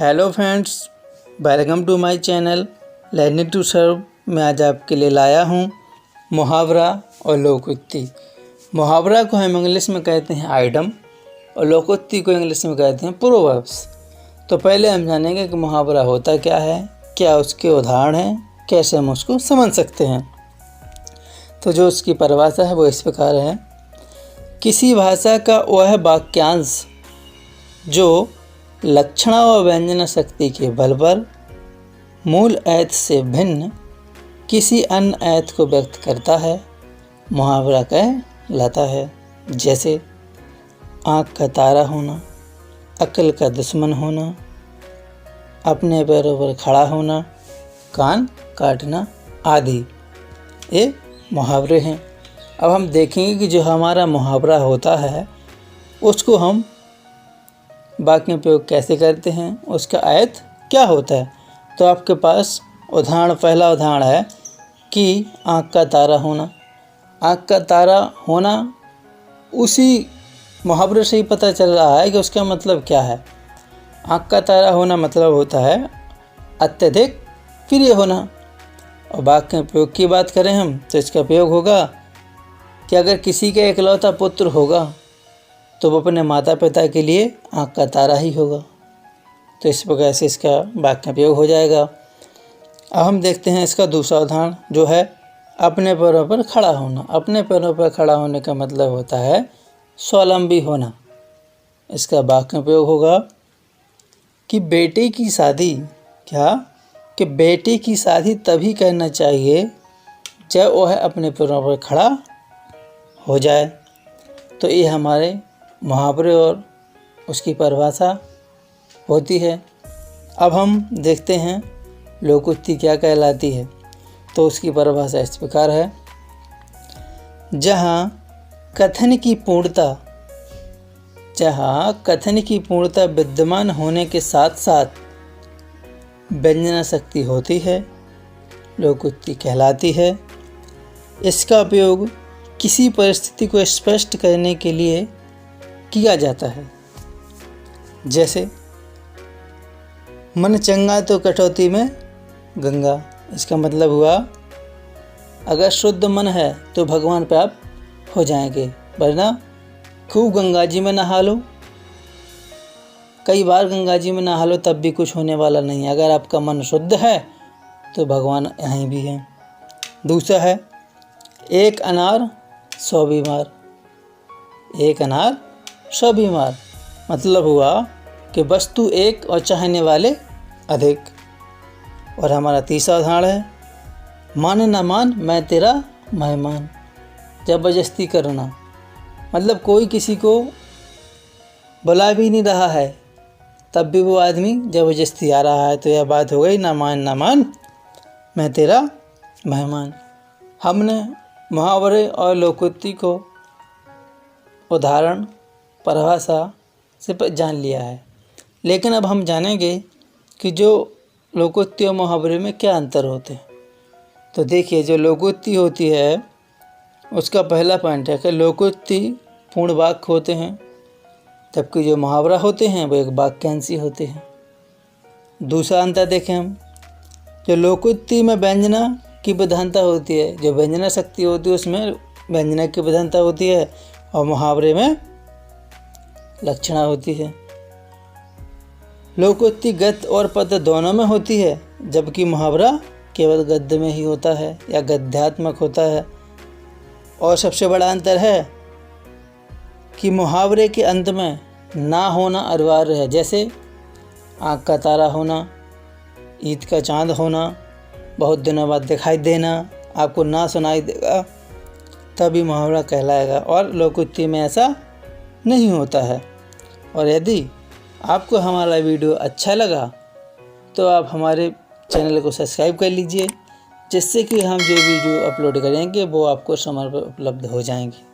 Hello friends, welcome to my channel learning to serve. मैं आज आपके लिए लाया हूँ मुहावरा और लोकोक्ति। मुहावरा को हम इंग्लिश में कहते हैं आइडम और लोकोक्ति को इंग्लिश में कहते हैं प्रोवर्ब्स। तो पहले हम जानेंगे कि मुहावरा होता क्या है, क्या उसके उदाहरण हैं, कैसे हम उसको समझ सकते हैं। तो जो उसकी परिभाषा है वो इस प्रकार है। किसी भाषा का वह वाक्यांश जो लक्षणा व व्यंजना शक्ति के बल पर मूल ऐत से भिन्न किसी अन्य ऐत को व्यक्त करता है, मुहावरा कहलाता है। जैसे आँख का तारा होना, अक्ल का दुश्मन होना, अपने पैरों पर खड़ा होना, कान काटना आदि, ये मुहावरे हैं। अब हम देखेंगे कि जो हमारा मुहावरा होता है उसको हम वाक्य में प्रयोग कैसे करते हैं, उसका आयत क्या होता है। तो आपके पास उदाहरण, पहला उदाहरण है कि आँख का तारा होना। आँख का तारा होना उसी मुहावरे से ही पता चल रहा है कि उसका मतलब क्या है। आँख का तारा होना मतलब होता है अत्यधिक प्रिय होना। और वाक्य में प्रयोग की बात करें हम तो इसका प्रयोग होगा कि अगर किसी का इकलौता पुत्र होगा तो वो अपने माता पिता के लिए आँख का तारा ही होगा। तो इस प्रकार से इसका वाक्य प्रयोग हो जाएगा। अब हम देखते हैं इसका दूसरा उदाहरण जो है अपने पैरों पर खड़ा होना। अपने पैरों पर खड़ा होने का मतलब होता है स्वावलंबी होना। इसका वाक्य प्रयोग होगा कि बेटे की शादी कि बेटे की शादी तभी करना चाहिए जब वह अपने पैरों पर खड़ा हो जाए। तो ये हमारे मुहावरे और उसकी परिभाषा होती है। अब हम देखते हैं लोकोक्ति क्या कहलाती है। तो उसकी परिभाषा इस प्रकार है। जहाँ कथन की पूर्णता विद्यमान होने के साथ साथ व्यंजना शक्ति होती है, लोकोक्ति कहलाती है। इसका उपयोग किसी परिस्थिति को स्पष्ट करने के लिए किया जाता है। जैसे मन चंगा तो कटौती में गंगा। इसका मतलब हुआ अगर शुद्ध मन है तो भगवान प्राप्त हो जाएंगे, वरना खूब गंगा जी में नहा लो, कई बार गंगा जी में नहा लो, तब भी कुछ होने वाला नहीं है। अगर आपका मन शुद्ध है तो भगवान यहीं भी हैं। दूसरा है एक अनार 100 बीमार। एक अनार 100 बीमार मतलब हुआ कि वस्तु एक और चाहने वाले अधिक। और हमारा तीसरा उदाहरण है मान न मान मैं तेरा मेहमान। जबरदस्ती करना मतलब कोई किसी को बुला भी नहीं रहा है तब भी वो आदमी जबरदस्ती आ रहा है, तो यह बात हो गई ना मान मैं तेरा मेहमान। हमने मुहावरे और लोकोक्ति को उदाहरण परिभाषा से जान लिया है, लेकिन अब हम जानेंगे कि जो लोकोक्ति और मुहावरे में क्या अंतर होते हैं। तो देखिए, जो लोकोक्ति होती है उसका पहला पॉइंट है कि लोकोक्ति पूर्ण वाक्य होते हैं, जबकि जो मुहावरा होते हैं वो एक वाक्यांशी होते हैं। दूसरा अंतर देखें हम, जो लोकोक्ति में व्यंजना की प्रधानता होती है, जो व्यंजना शक्ति होती है उसमें व्यंजना की प्रधानता होती है, और मुहावरे में लक्षणा होती है। लोकोक्ति गद्य और पद्य दोनों में होती है, जबकि मुहावरा केवल गद्य में ही होता है या गद्यात्मक होता है। और सबसे बड़ा अंतर है कि मुहावरे के अंत में ना होना अनिवार्य है। जैसे आँख का तारा होना, ईद का चांद होना, बहुत दिनों बाद दिखाई देना, आपको ना सुनाई देगा तभी मुहावरा कहलाएगा। और लोकोक्ति में ऐसा नहीं होता है। और यदि आपको हमारा वीडियो अच्छा लगा तो आप हमारे चैनल को सब्सक्राइब कर लीजिए, जिससे कि हम जो वीडियो अपलोड करेंगे वो आपको समय पर उपलब्ध हो जाएंगे।